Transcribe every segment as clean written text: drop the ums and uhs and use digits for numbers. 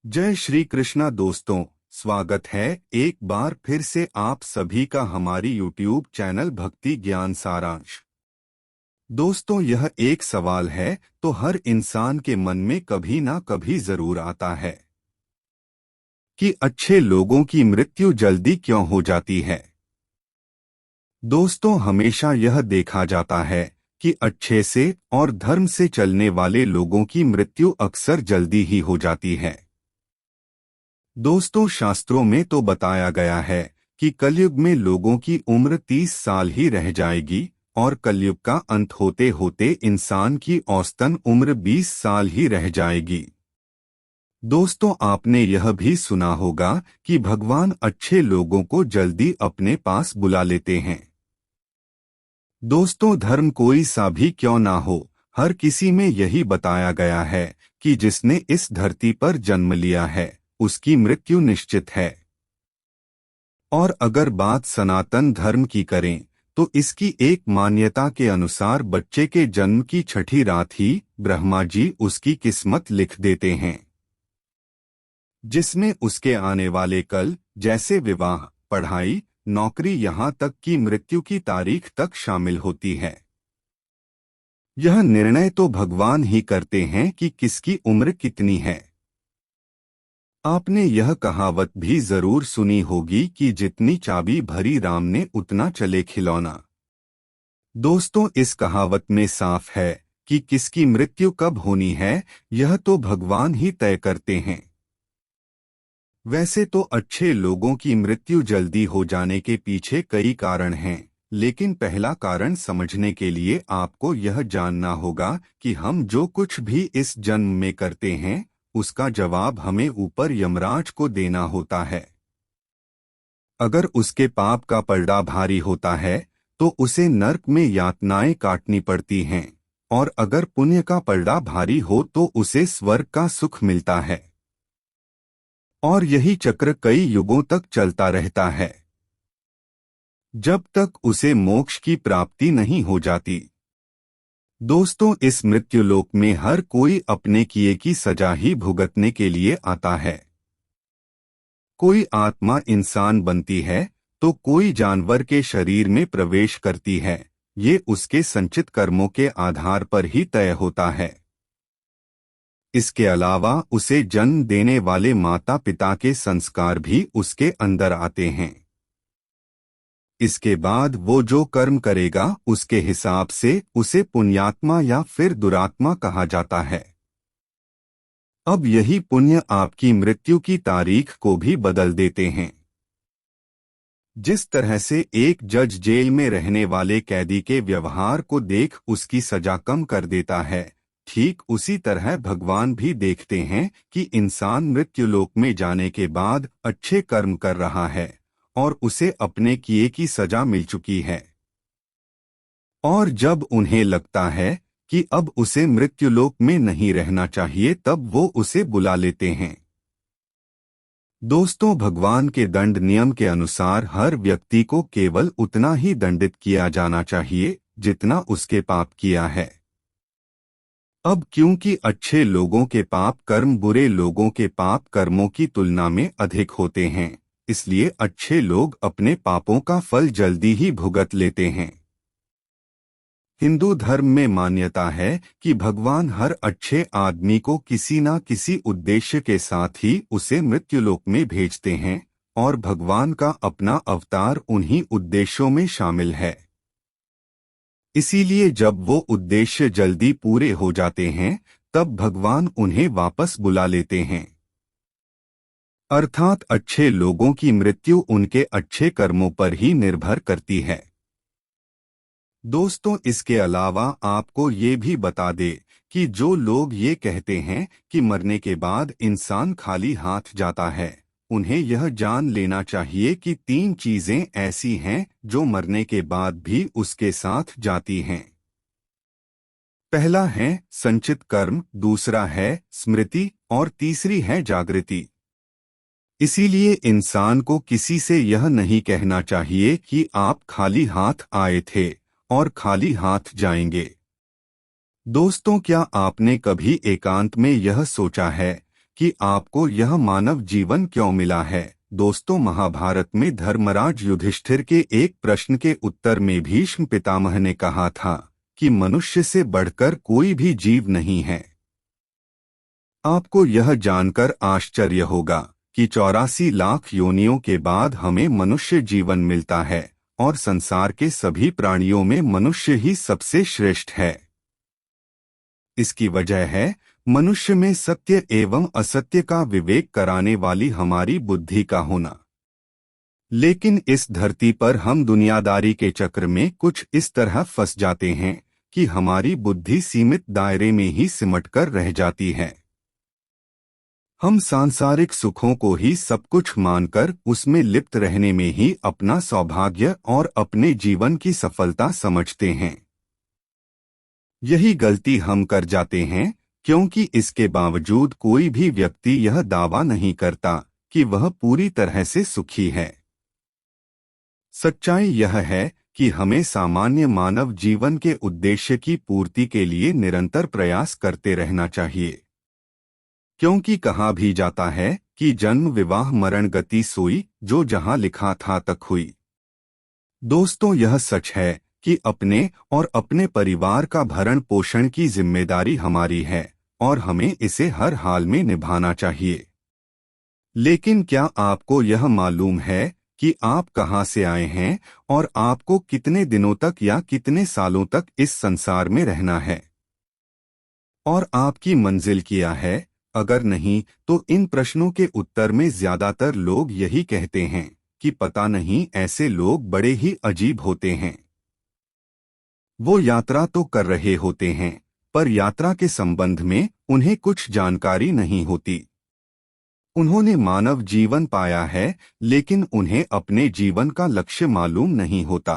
जय श्री कृष्णा दोस्तों, स्वागत है एक बार फिर से आप सभी का हमारी यूट्यूब चैनल भक्ति ज्ञान सारांश। दोस्तों, यह एक सवाल है तो हर इंसान के मन में कभी ना कभी जरूर आता है कि अच्छे लोगों की मृत्यु जल्दी क्यों हो जाती है। दोस्तों, हमेशा यह देखा जाता है कि अच्छे से और धर्म से चलने वाले लोगों की मृत्यु अक्सर जल्दी ही हो जाती है। दोस्तों, शास्त्रों में तो बताया गया है कि कलयुग में लोगों की उम्र 30 साल ही रह जाएगी और कलयुग का अंत होते होते इंसान की औसतन उम्र 20 साल ही रह जाएगी। दोस्तों, आपने यह भी सुना होगा कि भगवान अच्छे लोगों को जल्दी अपने पास बुला लेते हैं। दोस्तों, धर्म कोई सा भी क्यों ना हो, हर किसी में यही बताया गया है कि जिसने इस धरती पर जन्म लिया है उसकी मृत्यु निश्चित है। और अगर बात सनातन धर्म की करें तो इसकी एक मान्यता के अनुसार बच्चे के जन्म की छठी रात ही ब्रह्मा जी उसकी किस्मत लिख देते हैं, जिसमें उसके आने वाले कल जैसे विवाह, पढ़ाई, नौकरी, यहाँ तक कि मृत्यु की तारीख तक शामिल होती है। यह निर्णय तो भगवान ही करते हैं कि किसकी उम्र कितनी है। आपने यह कहावत भी जरूर सुनी होगी कि जितनी चाबी भरी राम ने उतना चले खिलौना। दोस्तों, इस कहावत में साफ है कि किसकी मृत्यु कब होनी है यह तो भगवान ही तय करते हैं। वैसे तो अच्छे लोगों की मृत्यु जल्दी हो जाने के पीछे कई कारण हैं, लेकिन पहला कारण समझने के लिए आपको यह जानना होगा कि हम जो कुछ भी इस जन्म में करते हैं उसका जवाब हमें ऊपर यमराज को देना होता है। अगर उसके पाप का पलड़ा भारी होता है तो उसे नर्क में यातनाएं काटनी पड़ती हैं, और अगर पुण्य का पलड़ा भारी हो तो उसे स्वर्ग का सुख मिलता है। और यही चक्र कई युगों तक चलता रहता है, जब तक उसे मोक्ष की प्राप्ति नहीं हो जाती। दोस्तों, इस मृत्युलोक में हर कोई अपने किए की सजा ही भुगतने के लिए आता है। कोई आत्मा इंसान बनती है तो कोई जानवर के शरीर में प्रवेश करती है। ये उसके संचित कर्मों के आधार पर ही तय होता है। इसके अलावा उसे जन्म देने वाले माता पिता के संस्कार भी उसके अंदर आते हैं। इसके बाद वो जो कर्म करेगा उसके हिसाब से उसे पुण्यात्मा या फिर दुरात्मा कहा जाता है। अब यही पुण्य आपकी मृत्यु की तारीख को भी बदल देते हैं। जिस तरह से एक जज जेल में रहने वाले कैदी के व्यवहार को देख उसकी सजा कम कर देता है, ठीक उसी तरह भगवान भी देखते हैं कि इंसान मृत्युलोक में जाने के बाद अच्छे कर्म कर रहा है और उसे अपने किए की सजा मिल चुकी है। और जब उन्हें लगता है कि अब उसे मृत्युलोक में नहीं रहना चाहिए तब वो उसे बुला लेते हैं। दोस्तों, भगवान के दंड नियम के अनुसार हर व्यक्ति को केवल उतना ही दंडित किया जाना चाहिए जितना उसके पाप किया है। अब क्योंकि अच्छे लोगों के पाप कर्म बुरे लोगों के पाप कर्मों की तुलना में अधिक होते हैं, इसलिए अच्छे लोग अपने पापों का फल जल्दी ही भुगत लेते हैं। हिंदू धर्म में मान्यता है कि भगवान हर अच्छे आदमी को किसी न किसी उद्देश्य के साथ ही उसे मृत्युलोक में भेजते हैं, और भगवान का अपना अवतार उन्हीं उद्देश्यों में शामिल है। इसीलिए जब वो उद्देश्य जल्दी पूरे हो जाते हैं तब भगवान उन्हें वापस बुला लेते हैं। अर्थात अच्छे लोगों की मृत्यु उनके अच्छे कर्मों पर ही निर्भर करती है। दोस्तों, इसके अलावा आपको ये भी बता दे कि जो लोग ये कहते हैं कि मरने के बाद इंसान खाली हाथ जाता है, उन्हें यह जान लेना चाहिए कि 3 चीजें ऐसी हैं जो मरने के बाद भी उसके साथ जाती हैं। पहला है संचित कर्म, दूसरा है स्मृति और तीसरी है जागृति। इसीलिए इंसान को किसी से यह नहीं कहना चाहिए कि आप खाली हाथ आए थे और खाली हाथ जाएंगे। दोस्तों, क्या आपने कभी एकांत में यह सोचा है कि आपको यह मानव जीवन क्यों मिला है। दोस्तों, महाभारत में धर्मराज युधिष्ठिर के एक प्रश्न के उत्तर में भीष्म पितामह ने कहा था कि मनुष्य से बढ़कर कोई भी जीव नहीं है। आपको यह जानकर आश्चर्य होगा कि 84 लाख योनियों के बाद हमें मनुष्य जीवन मिलता है और संसार के सभी प्राणियों में मनुष्य ही सबसे श्रेष्ठ है। इसकी वजह है मनुष्य में सत्य एवं असत्य का विवेक कराने वाली हमारी बुद्धि का होना। लेकिन इस धरती पर हम दुनियादारी के चक्र में कुछ इस तरह फंस जाते हैं कि हमारी बुद्धि सीमित दायरे में ही सिमटकर रह जाती है। हम सांसारिक सुखों को ही सब कुछ मानकर उसमें लिप्त रहने में ही अपना सौभाग्य और अपने जीवन की सफलता समझते हैं। यही गलती हम कर जाते हैं, क्योंकि इसके बावजूद कोई भी व्यक्ति यह दावा नहीं करता कि वह पूरी तरह से सुखी है। सच्चाई यह है कि हमें सामान्य मानव जीवन के उद्देश्य की पूर्ति के लिए निरंतर प्रयास करते रहना चाहिए, क्योंकि कहा भी जाता है कि जन्म विवाह मरण गति सोई, जो जहां लिखा था तक हुई। दोस्तों, यह सच है कि अपने और अपने परिवार का भरण पोषण की जिम्मेदारी हमारी है और हमें इसे हर हाल में निभाना चाहिए। लेकिन क्या आपको यह मालूम है कि आप कहां से आए हैं और आपको कितने दिनों तक या कितने सालों तक इस संसार में रहना है, और आपकी मंजिल क्या है? अगर नहीं, तो इन प्रश्नों के उत्तर में ज्यादातर लोग यही कहते हैं कि पता नहीं, ऐसे लोग बड़े ही अजीब होते हैं। वो यात्रा तो कर रहे होते हैं, पर यात्रा के संबंध में उन्हें कुछ जानकारी नहीं होती। उन्होंने मानव जीवन पाया है, लेकिन उन्हें अपने जीवन का लक्ष्य मालूम नहीं होता।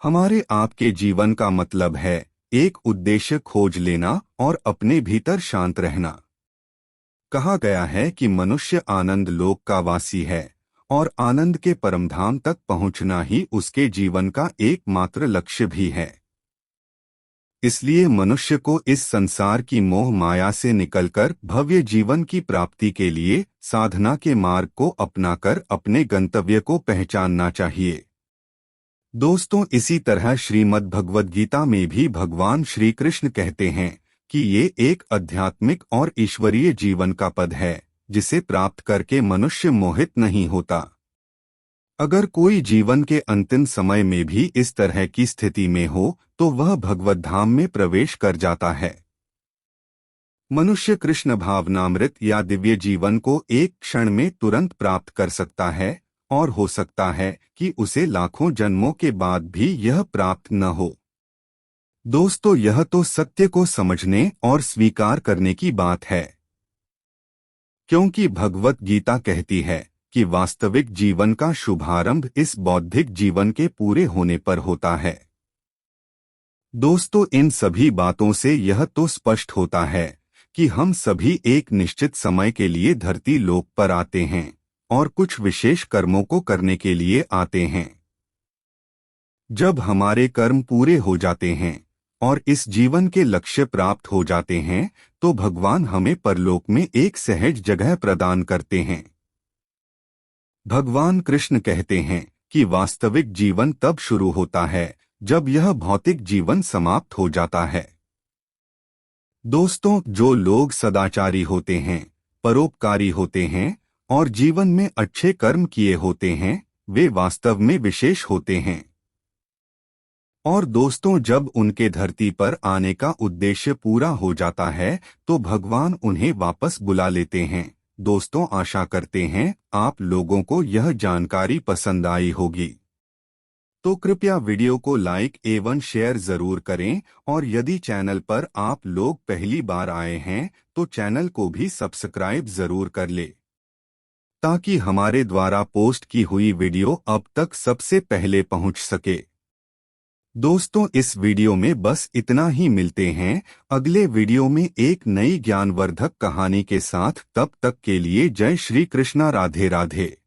हमारे आपके जीवन का मतलब है एक उद्देश्य खोज लेना और अपने भीतर शांत रहना। कहा गया है कि मनुष्य आनंद लोक का वासी है और आनंद के परमधाम तक पहुंचना ही उसके जीवन का एकमात्र लक्ष्य भी है। इसलिए मनुष्य को इस संसार की मोह माया से निकलकर भव्य जीवन की प्राप्ति के लिए साधना के मार्ग को अपनाकर अपने गंतव्य को पहचानना चाहिए। दोस्तों, इसी तरह श्रीमद् भगवद गीता में भी भगवान श्री कृष्ण कहते हैं कि ये एक आध्यात्मिक और ईश्वरीय जीवन का पद है, जिसे प्राप्त करके मनुष्य मोहित नहीं होता। अगर कोई जीवन के अंतिम समय में भी इस तरह की स्थिति में हो, तो वह भगवत धाम में प्रवेश कर जाता है। मनुष्य कृष्ण भावनामृत या दिव्य जीवन को एक क्षण में तुरंत प्राप्त कर सकता है, और हो सकता है कि उसे लाखों जन्मों के बाद भी यह प्राप्त न हो। दोस्तों, यह तो सत्य को समझने और स्वीकार करने की बात है, क्योंकि भगवत गीता कहती है कि वास्तविक जीवन का शुभारंभ इस बौद्धिक जीवन के पूरे होने पर होता है। दोस्तों, इन सभी बातों से यह तो स्पष्ट होता है कि हम सभी एक निश्चित समय के लिए धरती लोक पर आते हैं और कुछ विशेष कर्मों को करने के लिए आते हैं। जब हमारे कर्म पूरे हो जाते हैं और इस जीवन के लक्ष्य प्राप्त हो जाते हैं, तो भगवान हमें परलोक में एक सहज जगह प्रदान करते हैं। भगवान कृष्ण कहते हैं कि वास्तविक जीवन तब शुरू होता है जब यह भौतिक जीवन समाप्त हो जाता है। दोस्तों, जो लोग सदाचारी होते हैं, परोपकारी होते हैं और जीवन में अच्छे कर्म किए होते हैं, वे वास्तव में विशेष होते हैं। और दोस्तों, जब उनके धरती पर आने का उद्देश्य पूरा हो जाता है, तो भगवान उन्हें वापस बुला लेते हैं। दोस्तों, आशा करते हैं आप लोगों को यह जानकारी पसंद आई होगी। तो कृपया वीडियो को लाइक एवं शेयर जरूर करें, और यदि चैनल पर आप लोग पहली बार आए हैं तो चैनल को भी सब्सक्राइब जरूर कर ले, ताकि हमारे द्वारा पोस्ट की हुई वीडियो अब तक सबसे पहले पहुंच सके। दोस्तों, इस वीडियो में बस इतना ही। मिलते हैं अगले वीडियो में एक नई ज्ञानवर्धक कहानी के साथ। तब तक के लिए जय श्री कृष्णा, राधे राधे।